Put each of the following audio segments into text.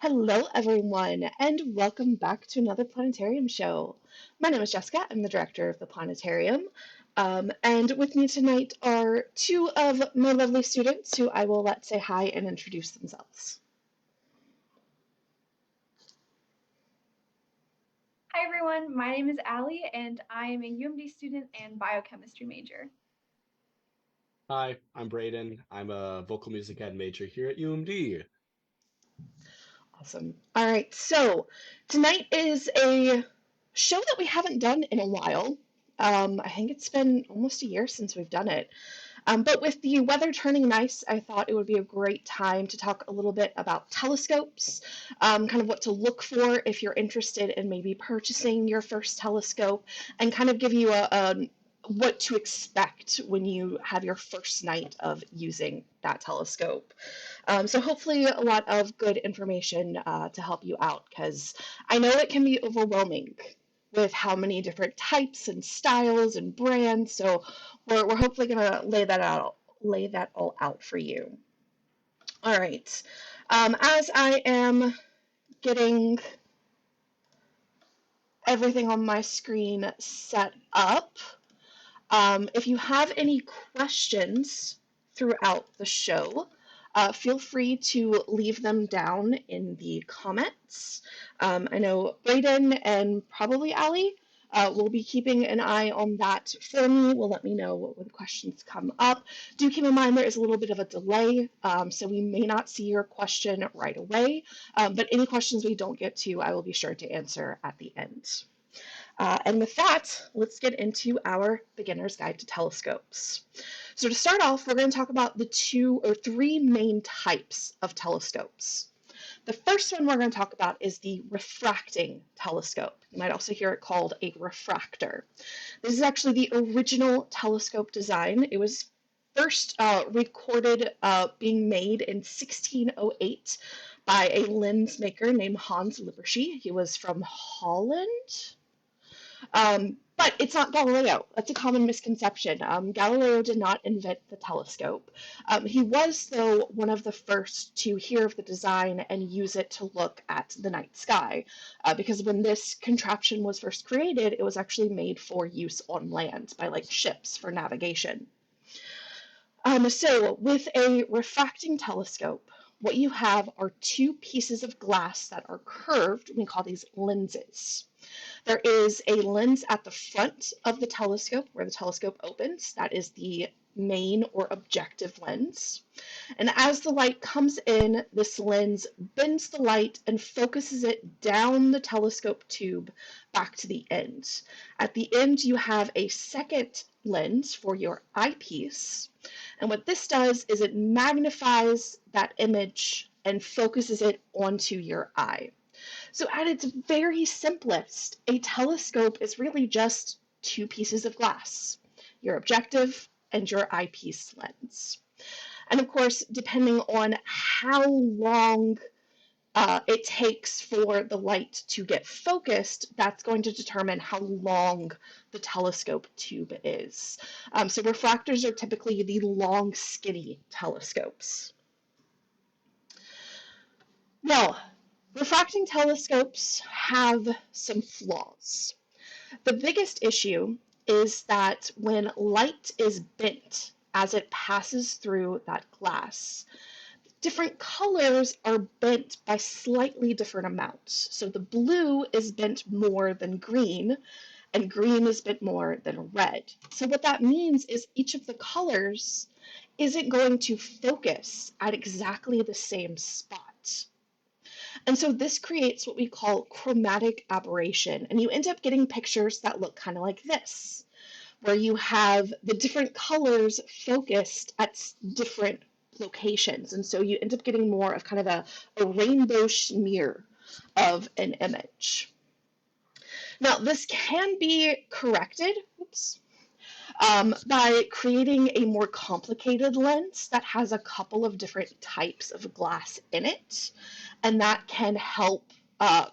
Hello, everyone, and welcome back to another Planetarium show. My name is Jessica. I'm the director of the Planetarium. And with me tonight are two of my lovely students who I will let say hi and introduce themselves. Hi everyone, my name is Allie and I am a UMD student and biochemistry major. Hi, I'm Brayden. I'm a vocal music ed major here at UMD. Awesome. All right, so tonight is a show that we haven't done in a while. I think it's been almost a year since we've done it. But with the weather turning nice, I thought it would be a great time to talk a little bit about telescopes, kind of what to look for if you're interested in maybe purchasing your first telescope, and kind of give you a what to expect when you have your first night of using that telescope. So hopefully a lot of good information to help you out, because I know it can be overwhelming with how many different types and styles and brands. So we're hopefully gonna lay that all out for you. All right. As I am getting everything on my screen set up, if you have any questions throughout the show, feel free to leave them down in the comments. I know Brayden and probably Allie will be keeping an eye on that for me. Will let me know when questions come up. Do keep in mind there is a little bit of a delay, so we may not see your question right away, but any questions we don't get to, I will be sure to answer at the end. And with that, let's get into our beginner's guide to telescopes. So to start off, we're going to talk about the 2 or 3 main types of telescopes. The first one we're going to talk about is the refracting telescope. You might also hear it called a refractor. This is actually the original telescope design. It was first recorded being made in 1608 by a lens maker named Hans Lippershey. He was from Holland. But it's not Galileo. That's a common misconception. Galileo did not invent the telescope. He was, though, one of the first to hear of the design and use it to look at the night sky. Because when this contraption was first created, it was actually made for use on land by like ships for navigation. So with a refracting telescope, what you have are 2 pieces of glass that are curved. We call these lenses. There is a lens at the front of the telescope where the telescope opens. That is the main or objective lens. And as the light comes in, this lens bends the light and focuses it down the telescope tube back to the end. At the end, you have a second lens for your eyepiece. And what this does is it magnifies that image and focuses it onto your eye. So at its very simplest, a telescope is really just 2 pieces of glass, your objective and your eyepiece lens. And of course, depending on how long it takes for the light to get focused, that's going to determine how long the telescope tube is. So refractors are typically the long, skinny telescopes. Now, refracting telescopes have some flaws. The biggest issue is that when light is bent as it passes through that glass, different colors are bent by slightly different amounts. So the blue is bent more than green, and green is bent more than red. So what that means is each of the colors isn't going to focus at exactly the same spot. And so this creates what we call chromatic aberration, and you end up getting pictures that look kind of like this, where you have the different colors focused at different locations, and so you end up getting more of kind of a rainbow smear of an image. Now, this can be corrected, by creating a more complicated lens that has a couple of different types of glass in it, and that can help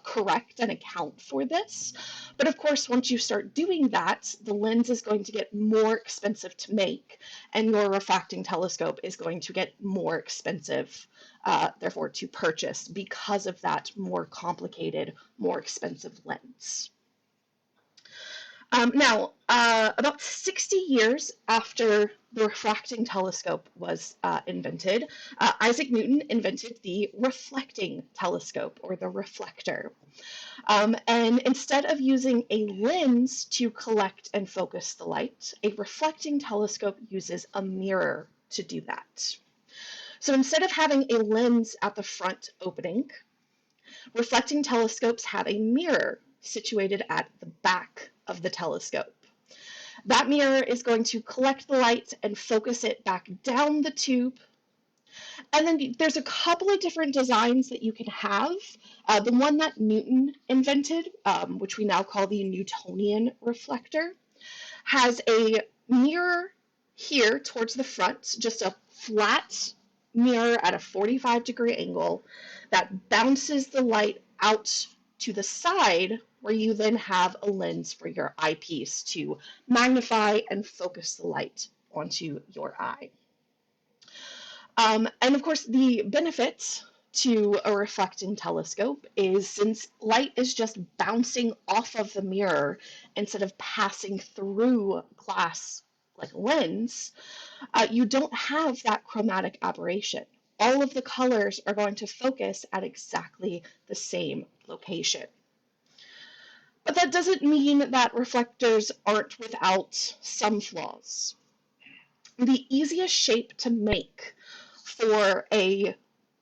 correct and account for this. But of course, once you start doing that, the lens is going to get more expensive to make, and your refracting telescope is going to get more expensive, therefore, to purchase because of that more complicated, more expensive lens. Now, about 60 years after the refracting telescope was invented, Isaac Newton invented the reflecting telescope, or the reflector. And instead of using a lens to collect and focus the light, a reflecting telescope uses a mirror to do that. So instead of having a lens at the front opening, reflecting telescopes have a mirror situated at the back of the telescope. That mirror is going to collect the light and focus it back down the tube. And then there's a couple of different designs that you can have. The one that Newton invented, which we now call the Newtonian reflector, has a mirror here towards the front, just a flat mirror at a 45-degree angle that bounces the light out to the side, where you then have a lens for your eyepiece to magnify and focus the light onto your eye. And of course, the benefit to a reflecting telescope is, since light is just bouncing off of the mirror instead of passing through glass like a lens, you don't have that chromatic aberration. All of the colors are going to focus at exactly the same location. But that doesn't mean that reflectors aren't without some flaws. The easiest shape to make for a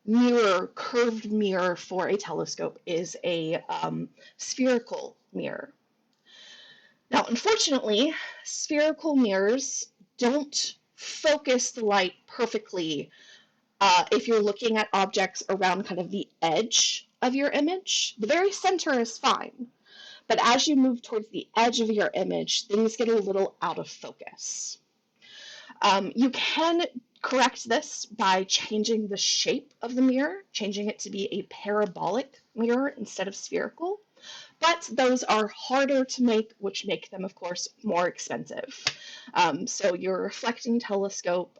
mirror, curved mirror for a telescope, is a spherical mirror. Now, unfortunately, spherical mirrors don't focus the light perfectly if you're looking at objects around kind of the edge of your image. The very center is fine, but as you move towards the edge of your image, things get a little out of focus. You can correct this by changing the shape of the mirror, changing it to be a parabolic mirror instead of spherical, but those are harder to make, which make them, of course, more expensive. So your reflecting telescope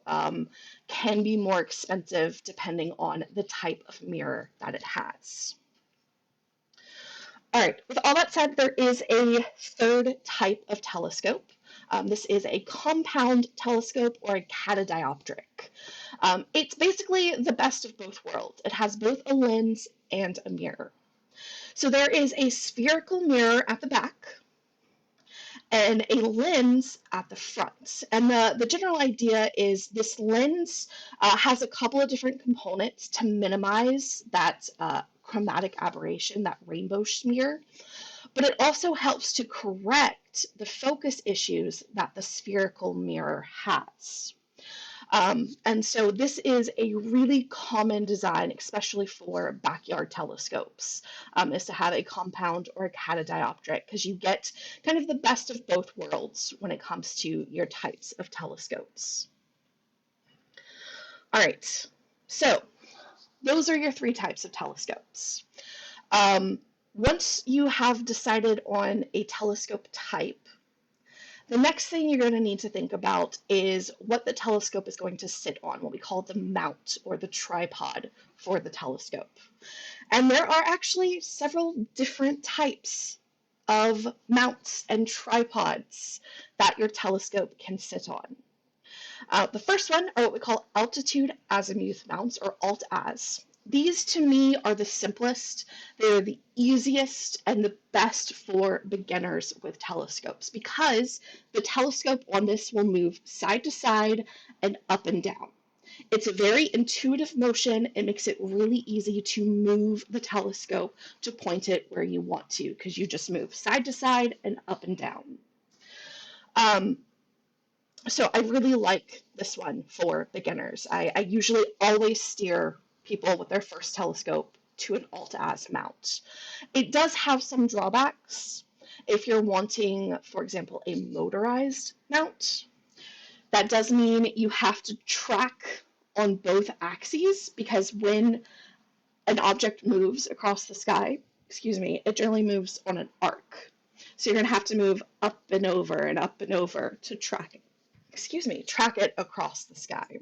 can be more expensive depending on the type of mirror that it has. All right, with all that said, there is a third type of telescope. This is a compound telescope, or a catadioptric. It's basically the best of both worlds. It has both a lens and a mirror. So there is a spherical mirror at the back and a lens at the front. And the general idea is this lens has a couple of different components to minimize that chromatic aberration, that rainbow smear, but it also helps to correct the focus issues that the spherical mirror has. And so this is a really common design, especially for backyard telescopes, is to have a compound or a catadioptric, because you get kind of the best of both worlds when it comes to your types of telescopes. All right, so those are your three types of telescopes. Once you have decided on a telescope type, the next thing you're going to need to think about is what the telescope is going to sit on, what we call the mount, or the tripod for the telescope. And there are actually several different types of mounts and tripods that your telescope can sit on. The first one are what we call Altitude-Azimuth mounts, or Alt-Az. These, to me, are the simplest. They're the easiest and the best for beginners with telescopes, because the telescope on this will move side to side and up and down. It's a very intuitive motion. It makes it really easy to move the telescope to point it where you want to, because you just move side to side and up and down. So I really like this one for beginners. I usually always steer people with their first telescope to an Alt-Az mount. It does have some drawbacks. If you're wanting, for example, a motorized mount, that does mean you have to track on both axes, because when an object moves across the sky, it generally moves on an arc. So you're going to have to move up and over to track it across the sky.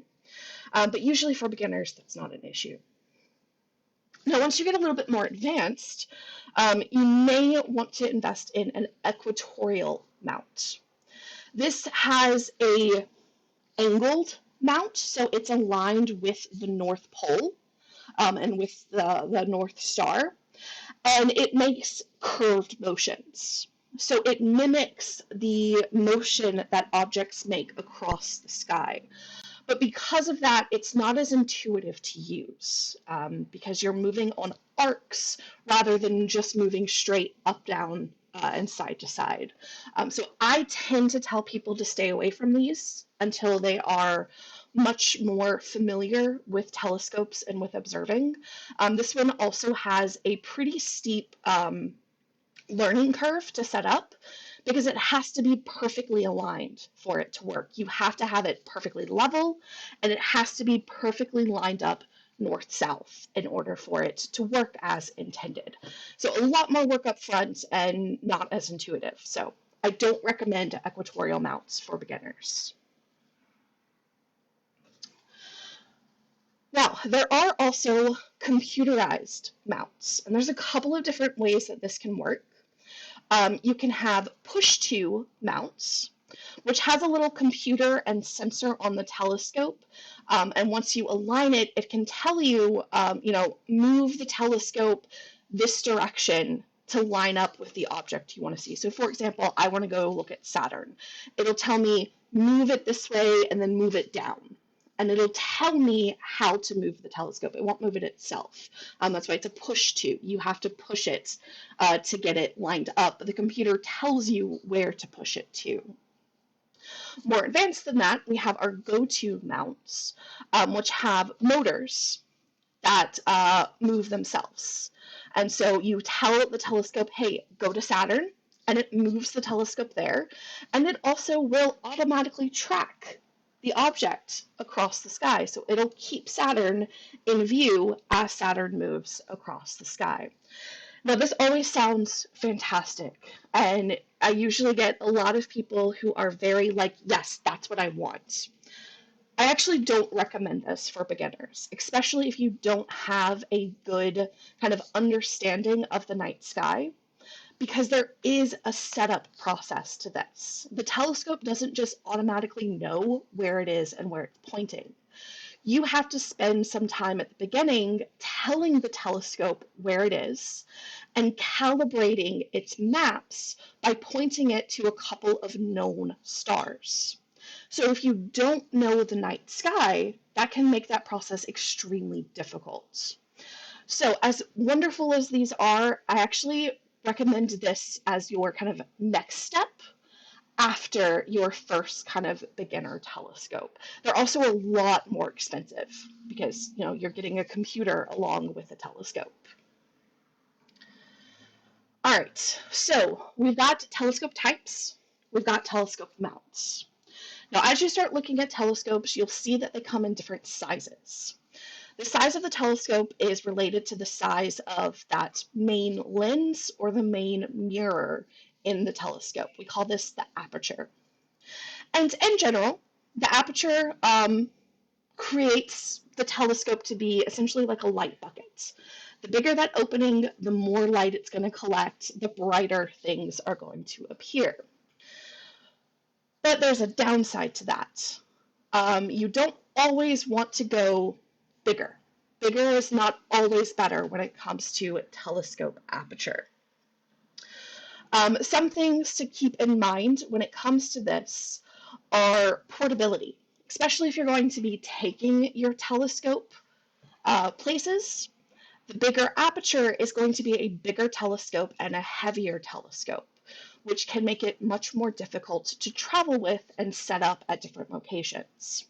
But usually for beginners, that's not an issue. Now, once you get a little bit more advanced, you may want to invest in an equatorial mount. This has a angled mount, so it's aligned with the North Pole and with the North Star, and it makes curved motions. So it mimics the motion that objects make across the sky. But because of that, it's not as intuitive to use because you're moving on arcs rather than just moving straight up, down, and side to side. So I tend to tell people to stay away from these until they are much more familiar with telescopes and with observing. This one also has a pretty steep learning curve to set up because it has to be perfectly aligned for it to work. You have to have it perfectly level, and it has to be perfectly lined up north-south in order for it to work as intended. So a lot more work up front and not as intuitive. So I don't recommend equatorial mounts for beginners. Now, there are also computerized mounts, and there's a couple of different ways that this can work. You can have push-to mounts, which has a little computer and sensor on the telescope, and once you align it, it can tell you, move the telescope this direction to line up with the object you want to see. So for example, I want to go look at Saturn. It'll tell me, move it this way and then move it down. And it'll tell me how to move the telescope. It won't move it itself. That's why it's a push-to. You have to push it to get it lined up. The computer tells you where to push it to. More advanced than that, we have our go-to mounts, which have motors that move themselves. And so you tell the telescope, hey, go to Saturn, and it moves the telescope there. And it also will automatically track the object across the sky. So it'll keep Saturn in view as Saturn moves across the sky. Now, this always sounds fantastic, and I usually get a lot of people who are very like, yes, that's what I want. I actually don't recommend this for beginners, especially if you don't have a good kind of understanding of the night sky, because there is a setup process to this. The telescope doesn't just automatically know where it is and where it's pointing. You have to spend some time at the beginning telling the telescope where it is and calibrating its maps by pointing it to a couple of known stars. So if you don't know the night sky, that can make that process extremely difficult. So as wonderful as these are, I actually recommend this as your kind of next step after your first kind of beginner telescope. They're also a lot more expensive because, you're getting a computer along with a telescope. All right, so we've got telescope types, we've got telescope mounts. Now, as you start looking at telescopes, you'll see that they come in different sizes. The size of the telescope is related to the size of that main lens or the main mirror in the telescope. We call this the aperture. And in general, the aperture creates the telescope to be essentially like a light bucket. The bigger that opening, the more light it's going to collect, the brighter things are going to appear. But there's a downside to that. You don't always want to go bigger. Bigger is not always better when it comes to telescope aperture. Some things to keep in mind when it comes to this are portability, especially if you're going to be taking your telescope places. The bigger aperture is going to be a bigger telescope and a heavier telescope, which can make it much more difficult to travel with and set up at different locations.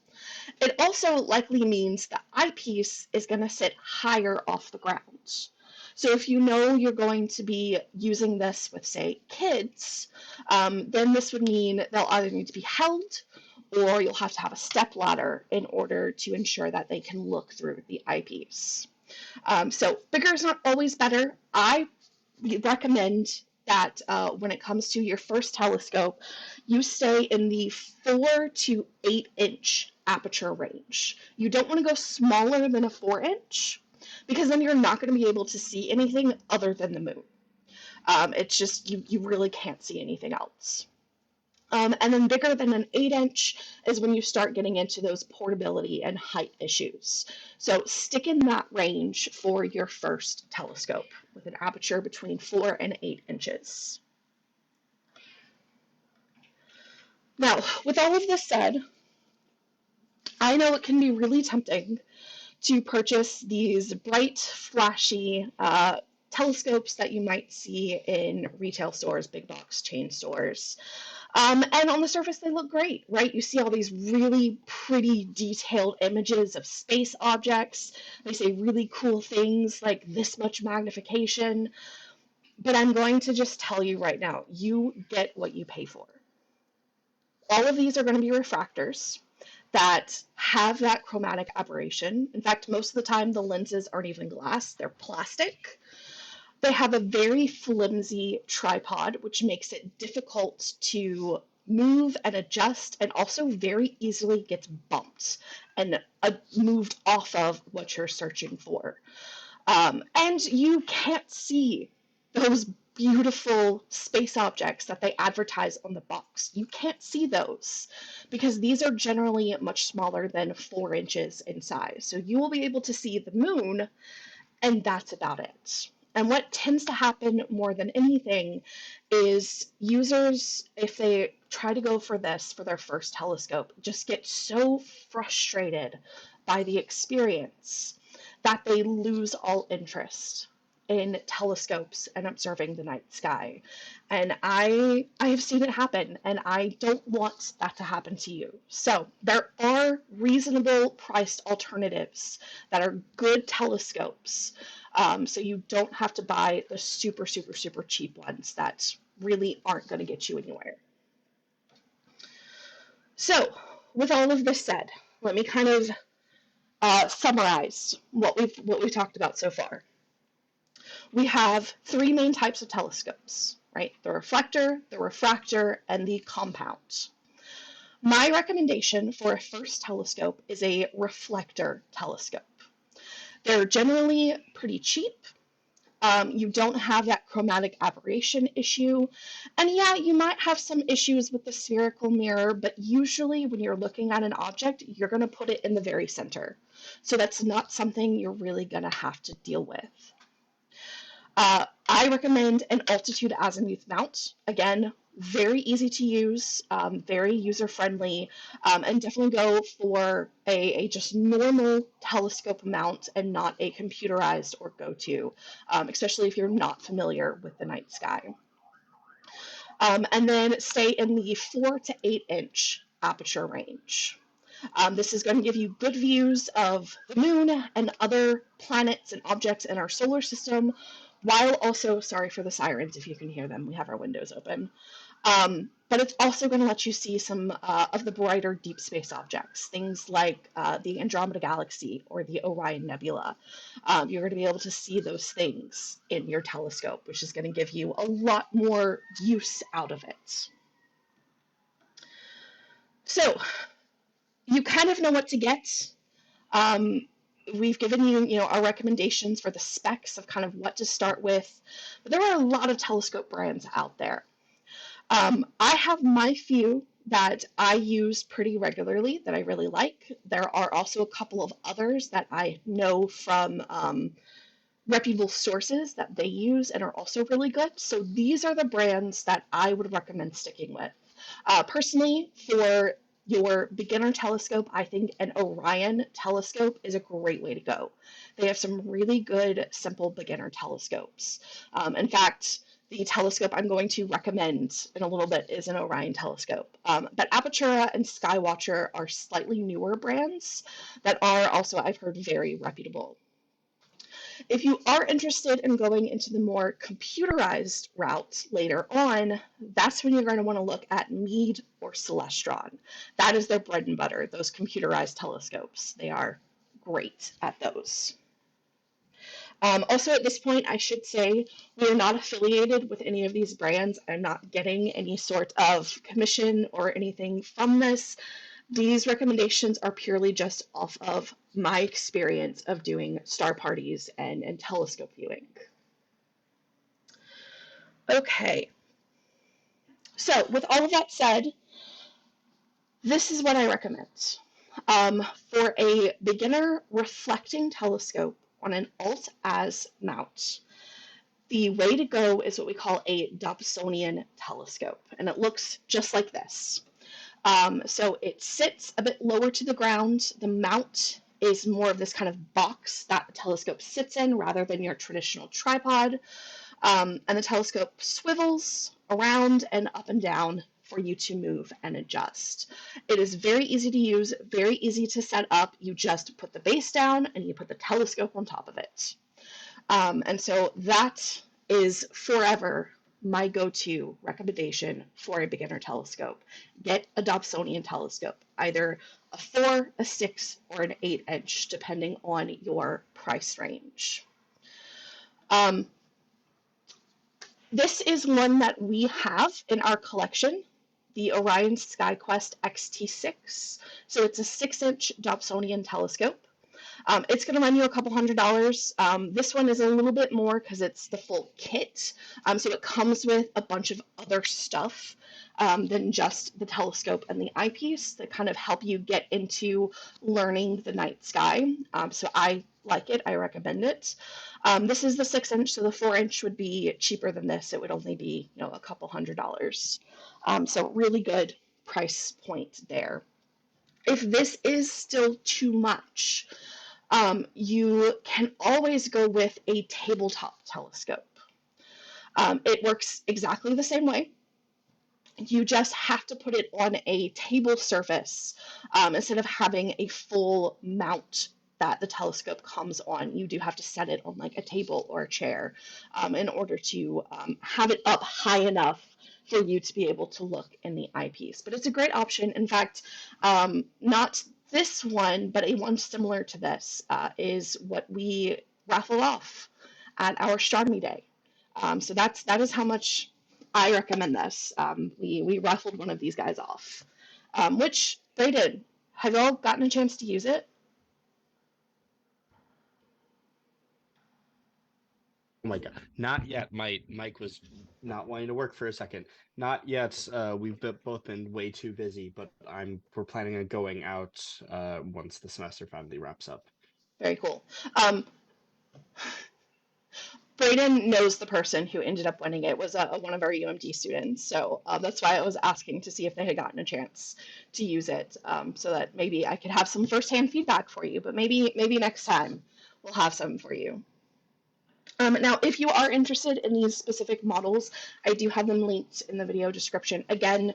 It also likely means the eyepiece is going to sit higher off the ground. So if you know you're going to be using this with, say, kids, then this would mean they'll either need to be held or you'll have to have a step ladder in order to ensure that they can look through the eyepiece. So bigger is not always better. I we recommend that when it comes to your first telescope, you stay in the 4 to 8 inch aperture range. You don't want to go smaller than a 4-inch because then you're not going to be able to see anything other than the moon. It's just, you really can't see anything else. And then bigger than an 8-inch is when you start getting into those portability and height issues. So stick in that range for your first telescope with an aperture between 4 and 8 inches. Now, with all of this said, I know it can be really tempting to purchase these bright, flashy telescopes that you might see in retail stores, big box chain stores. And on the surface, they look great, right? You see all these really pretty detailed images of space objects. They say really cool things like this much magnification. But I'm going to just tell you right now, you get what you pay for. All of these are going to be refractors that have that chromatic aberration. In fact, most of the time, the lenses aren't even glass, they're plastic. They have a very flimsy tripod, which makes it difficult to move and adjust, and also very easily gets bumped and moved off of what you're searching for. And you can't see those beautiful space objects that they advertise on the box. You can't see those because these are generally much smaller than 4 inches in size. So you will be able to see the moon, and that's about it. And what tends to happen more than anything is users, if they try to go for this for their first telescope, just get so frustrated by the experience that they lose all interest in telescopes and observing the night sky. And I have seen it happen, and I don't want that to happen to you. So there are reasonable priced alternatives that are good telescopes. So you don't have to buy the super, super, super cheap ones that really aren't going to get you anywhere. So with all of this said, let me kind of summarize what we've talked about so far. We have 3 main types of telescopes, right? The reflector, the refractor, and the compound. My recommendation for a first telescope is a reflector telescope. They're generally pretty cheap. You don't have that chromatic aberration issue. And yeah, you might have some issues with the spherical mirror, but usually when you're looking at an object, you're going to put it in the very center. So that's not something you're really going to have to deal with. I recommend an Altitude-Azimuth mount. Again, very easy to use, very user-friendly, and definitely go for a just normal telescope mount and not a computerized or go-to, especially if you're not familiar with the night sky. And then stay in the 4 to 8 inch aperture range. This is going to give you good views of the moon and other planets and objects in our solar system, while also, sorry for the sirens if you can hear them, we have our windows open, but it's also going to let you see some of the brighter deep space objects, things like the Andromeda Galaxy or the Orion Nebula. You're going to be able to see those things in your telescope, which is going to give you a lot more use out of it. So, you kind of know what to get. We've given you, our recommendations for the specs of kind of what to start with, but there are a lot of telescope brands out there. I have my few that I use pretty regularly that I really like. There are also a couple of others that I know from reputable sources that they use and are also really good. So these are the brands that I would recommend sticking with. Personally, for your beginner telescope, I think an Orion telescope is a great way to go. They have some really good, simple beginner telescopes. In fact, the telescope I'm going to recommend in a little bit is an Orion telescope. But Apertura and Skywatcher are slightly newer brands that are also, I've heard, very reputable. If you are interested in going into the more computerized route later on, that's when you're going to want to look at Meade or Celestron. That is their bread and butter, those computerized telescopes. They are great at those. Also, at this point, I should say we are not affiliated with any of these brands. I'm not getting any sort of commission or anything from this. These recommendations are purely just off of my experience of doing star parties and telescope viewing. Okay, so with all of that said, this is what I recommend. For a beginner reflecting telescope on an Alt-Az mount, the way to go is what we call a Dobsonian telescope, and it looks just like this. So it sits a bit lower to the ground. The mount is more of this kind of box that the telescope sits in rather than your traditional tripod. And the telescope swivels around and up and down for you to move and adjust. It is very easy to use, very easy to set up. You just put the base down and you put the telescope on top of it. And so that is forever my go-to recommendation for a beginner telescope. Get a Dobsonian telescope, either a 4, a 6, or an 8-inch, depending on your price range. This is one that we have in our collection, the Orion SkyQuest XT6. So it's a 6-inch Dobsonian telescope. It's going to run you a couple $100. This one is a little bit more because it's the full kit. So it comes with a bunch of other stuff than just the telescope and the eyepiece that kind of help you get into learning the night sky. So I like it. I recommend it. This is the 6-inch, so the 4-inch would be cheaper than this. It would only be, a couple $100. So really good price point there. If this is still too much, you can always go with a tabletop telescope. It works exactly the same way. You just have to put it on a table surface instead of having a full mount that the telescope comes on. You do have to set it on like a table or a chair in order to have it up high enough for you to be able to look in the eyepiece. But it's a great option. In fact, not this one, but a one similar to this is what we raffle off at our astronomy day. So that is how much I recommend this. We raffled one of these guys off, which they did. Have y'all gotten a chance to use it? Oh my God, not yet. My mic was not wanting to work for a second. Not yet. We've both been way too busy, but we're planning on going out once the semester finally wraps up. Very cool. Brayden knows the person who ended up winning it. It was one of our UMD students, so that's why I was asking to see if they had gotten a chance to use it, so that maybe I could have some firsthand feedback for you. But maybe next time we'll have some for you. Now, if you are interested in these specific models, I do have them linked in the video description. Again,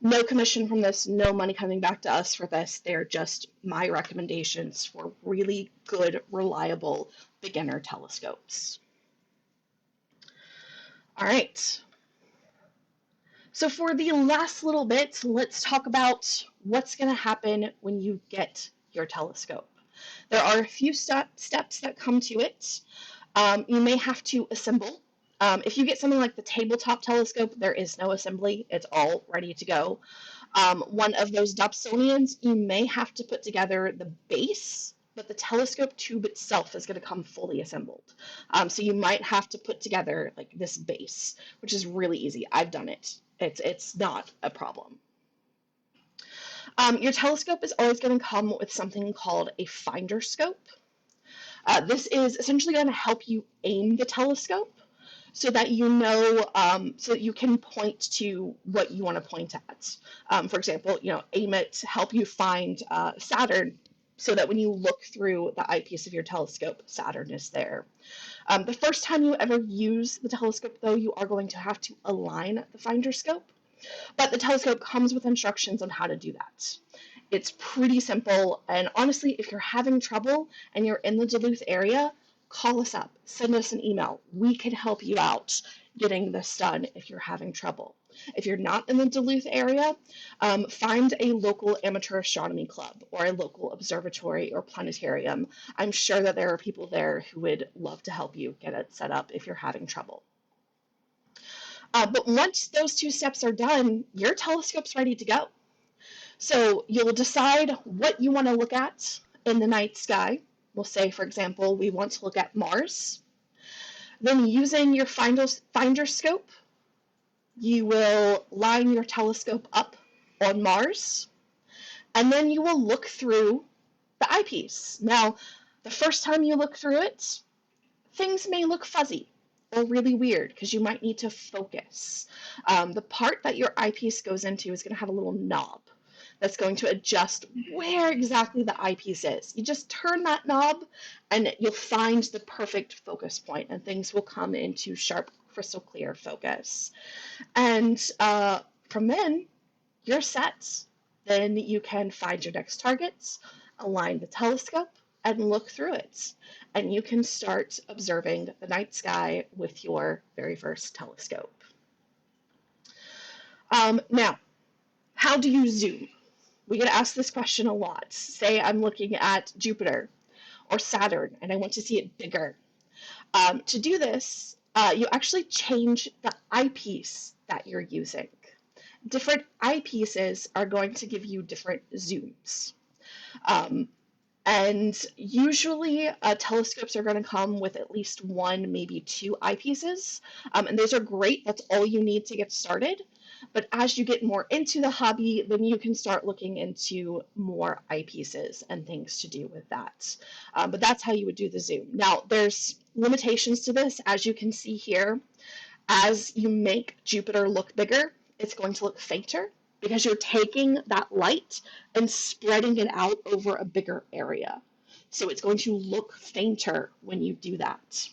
no commission from this, no money coming back to us for this. They're just my recommendations for really good, reliable beginner telescopes. All right. So for the last little bit, let's talk about what's going to happen when you get your telescope. There are a few steps that come to it. You may have to assemble. If you get something like the tabletop telescope, there is no assembly. It's all ready to go. One of those Dobsonians, you may have to put together the base, but the telescope tube itself is going to come fully assembled. So you might have to put together like this base, which is really easy. I've done it. It's not a problem. Your telescope is always going to come with something called a finder scope. This is essentially going to help you aim the telescope so that you know, so that you can point to what you want to point at. For example, aim it to help you find Saturn, so that when you look through the eyepiece of your telescope, Saturn is there. The first time you ever use the telescope, though, you are going to have to align the finder scope, but the telescope comes with instructions on how to do that. It's pretty simple, and honestly, if you're having trouble and you're in the Duluth area, call us up, send us an email. We can help you out. getting this done if you're having trouble. If you're not in the Duluth area, find a local amateur astronomy club or a local observatory or planetarium. I'm sure that there are people there who would love to help you get it set up if you're having trouble. But once those 2 steps are done, your telescope's ready to go. So you'll decide what you want to look at in the night sky. We'll say, for example, we want to look at Mars. Then using your finder scope, you will line your telescope up on Mars, and then you will look through the eyepiece. Now, the first time you look through it, things may look fuzzy or really weird because you might need to focus. The part that your eyepiece goes into is going to have a little knob that's going to adjust where exactly the eyepiece is. You just turn that knob and you'll find the perfect focus point, and things will come into sharp, crystal clear focus. And from then, you're set. Then you can find your next targets, align the telescope, and look through it. And you can start observing the night sky with your very first telescope. Now, how do you zoom? We get asked this question a lot. Say I'm looking at Jupiter or Saturn and I want to see it bigger. To do this, you actually change the eyepiece that you're using. Different eyepieces are going to give you different zooms. And usually telescopes are going to come with at least 1, maybe 2 eyepieces. And those are great. That's all you need to get started. But as you get more into the hobby, then you can start looking into more eyepieces and things to do with that. But that's how you would do the zoom. Now, there's limitations to this. As you can see here, as you make Jupiter look bigger, it's going to look fainter because you're taking that light and spreading it out over a bigger area. So it's going to look fainter when you do that.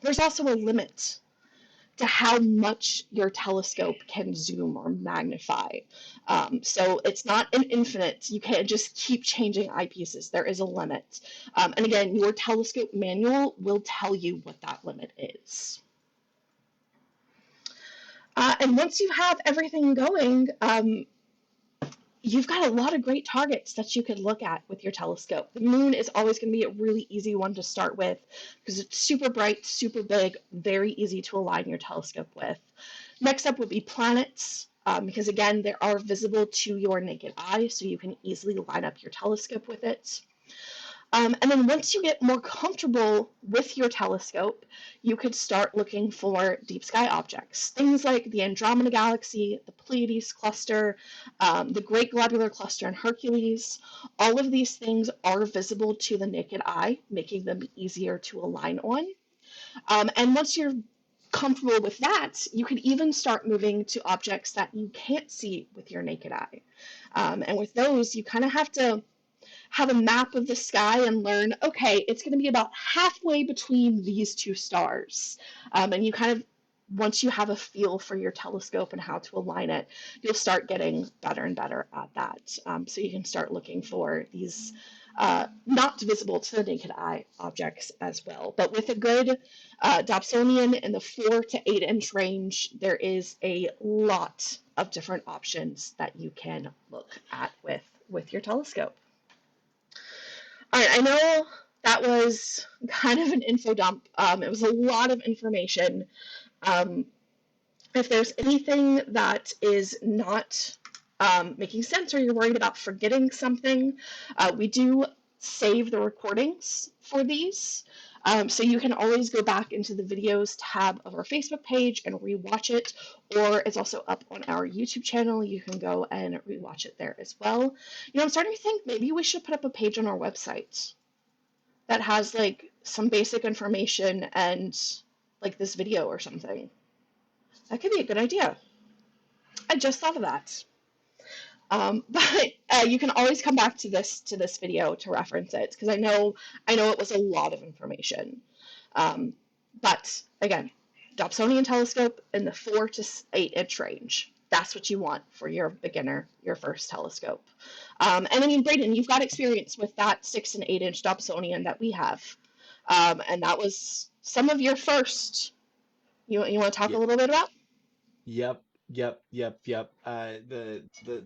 There's also a limit to how much your telescope can zoom or magnify. So it's not an infinite. You can't just keep changing eyepieces. There is a limit. And again, your telescope manual will tell you what that limit is. And once you have everything going, you've got a lot of great targets that you could look at with your telescope. The moon is always going to be a really easy one to start with because it's super bright, super big, very easy to align your telescope with. Next up would be planets, because again, they are visible to your naked eye, so you can easily line up your telescope with it. And then once you get more comfortable with your telescope, you could start looking for deep sky objects. Things like the Andromeda Galaxy, the Pleiades cluster, the Great Globular Cluster and Hercules. All of these things are visible to the naked eye, making them easier to align on. And once you're comfortable with that, you can even start moving to objects that you can't see with your naked eye. And with those, you kind of have to have a map of the sky and learn, okay, it's going to be about halfway between these 2 stars. And you kind of, once you have a feel for your telescope and how to align it, you'll start getting better and better at that. So you can start looking for these not visible to the naked eye objects as well. But with a good Dobsonian in the 4 to 8 inch range, there is a lot of different options that you can look at with your telescope. All right, I know that was kind of an info dump. It was a lot of information. If there's anything that is not making sense or you're worried about forgetting something, we do save the recordings for these. So you can always go back into the videos tab of our Facebook page and rewatch it, or it's also up on our YouTube channel. You can go and rewatch it there as well. You know, I'm starting to think maybe we should put up a page on our website that has like some basic information and like this video or something. That could be a good idea. I just thought of that. But you can always come back to this video to reference it because I know it was a lot of information. But again, Dobsonian telescope in the 4 to 8 inch range. That's what you want for your beginner, your first telescope. And I mean, Braden, you've got experience with that 6 and 8 inch Dobsonian that we have, and that was some of your first You want to talk a Yeah. little bit about? Yep. The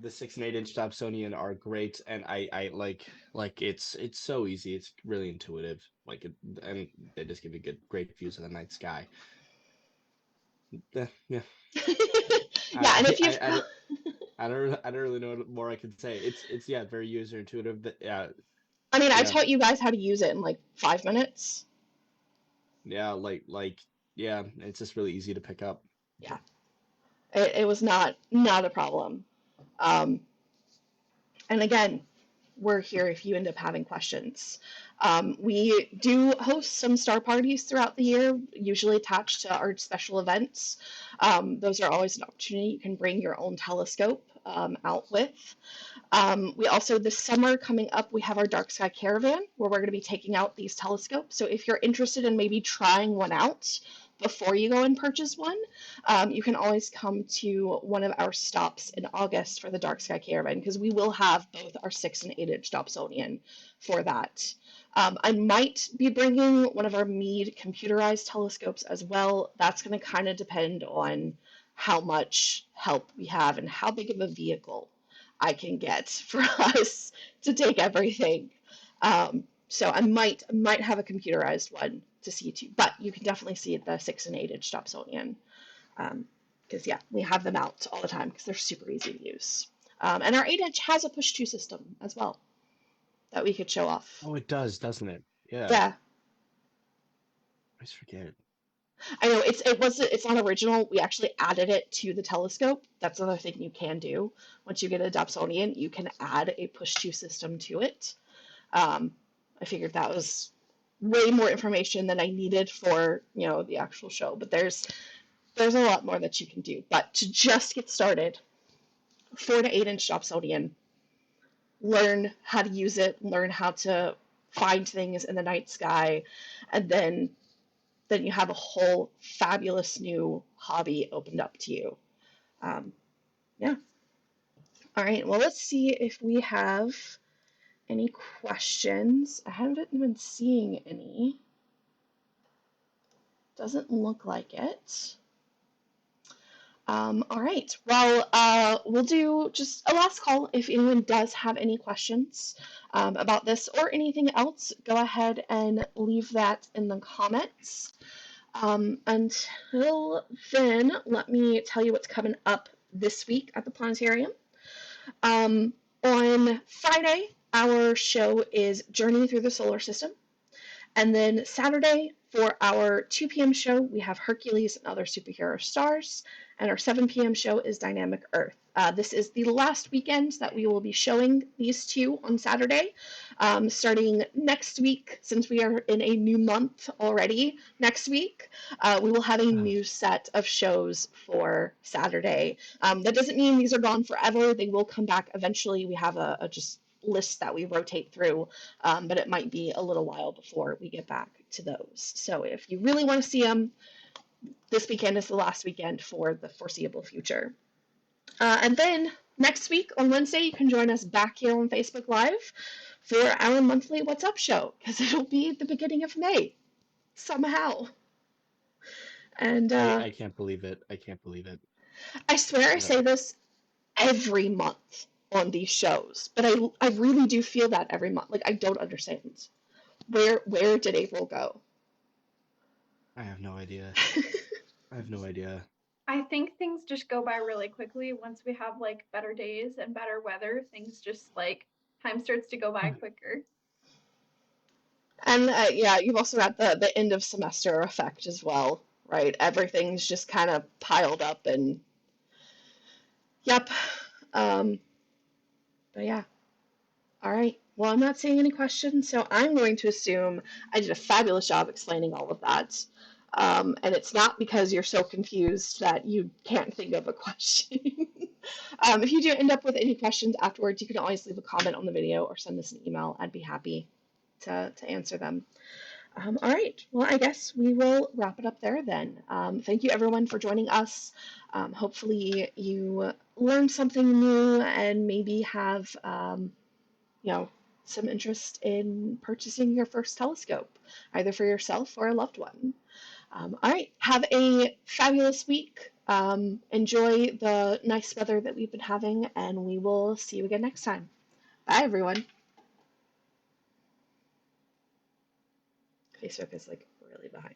6 and 8 inch Dobsonian are great, and I like it's so easy. It's really intuitive. And they just give you great views of the night sky. Yeah. Yeah, and if you've I don't really know what more I can say. It's yeah, very user intuitive. Yeah, I mean, I yeah, taught you guys how to use it in like 5 minutes. yeah. Yeah, it's just really easy to pick up. Yeah, it was not a problem. Um, and again, we're here if you end up having questions. We do host some star parties throughout the year, usually attached to our special events. Those are always an opportunity. You can bring your own telescope out with. We also, this summer coming up, we have our Dark Sky Caravan where we're going to be taking out these telescopes. So if you're interested in maybe trying one out before you go and purchase one, you can always come to one of our stops in August for the Dark Sky Caravan because we will have both our 6 and 8-inch Dobsonian for that. I might be bringing one of our Meade computerized telescopes as well. That's going to kind of depend on how much help we have and how big of a vehicle I can get for us to take everything. So I might have a computerized one to see too, but you can definitely see the 6 and 8-inch Dobsonian because yeah, we have them out all the time because they're super easy to use. And our 8-inch has a push-to system as well that we could show off. Oh, it does, doesn't it? Yeah. Yeah, I always forget. I know it's not original. We actually added it to the telescope. That's another thing you can do. Once you get a Dobsonian, you can add a push-to system to it. I figured that was way more information than I needed for the actual show. But there's a lot more that you can do. But to just get started, 4 to 8-inch Dobsonian, learn how to use it, learn how to find things in the night sky, and then you have a whole fabulous new hobby opened up to you. Yeah. All right. Well, let's see if we have any questions. I haven't been seeing any. Doesn't look like it. All right. Well, we'll do just a last call. If anyone does have any questions about this or anything else, go ahead and leave that in the comments. Until then, let me tell you what's coming up this week at the Planetarium. On Friday, our show is Journey Through the Solar System. And then Saturday, for our 2 p.m. show, we have Hercules and Other Superhero Stars. And our 7 p.m. show is Dynamic Earth. This is the last weekend that we will be showing these two on Saturday. Starting next week, since we are in a new month already, next week, we will have a new set of shows for Saturday. That doesn't mean these are gone forever. They will come back eventually. We have a just list that we rotate through, but it might be a little while before we get back to those. So if you really want to see them, this weekend is the last weekend for the foreseeable future. And then next week on Wednesday, you can join us back here on Facebook Live for our monthly What's Up show, because it'll be the beginning of May, somehow. And I can't believe it. I can't believe it. I swear I say this every month on these shows, but I really do feel that every month. Like, I don't understand. Where did April go? I have no idea. I have no idea. I think things just go by really quickly once we have like better days and better weather. Things just like time starts to go by quicker. And yeah, you've also got the end of semester effect as well, right? Everything's just kind of piled up and yep. But yeah. All right. Well, I'm not seeing any questions, so I'm going to assume I did a fabulous job explaining all of that. And it's not because you're so confused that you can't think of a question. If you do end up with any questions afterwards, you can always leave a comment on the video or send us an email. I'd be happy to answer them. All right. Well, I guess we will wrap it up there then. Thank you, everyone, for joining us. Hopefully, you learned something new and maybe have some interest in purchasing your first telescope, either for yourself or a loved one. All right, have a fabulous week. Enjoy the nice weather that we've been having, and we will see you again next time. Bye, everyone. Facebook is like really behind.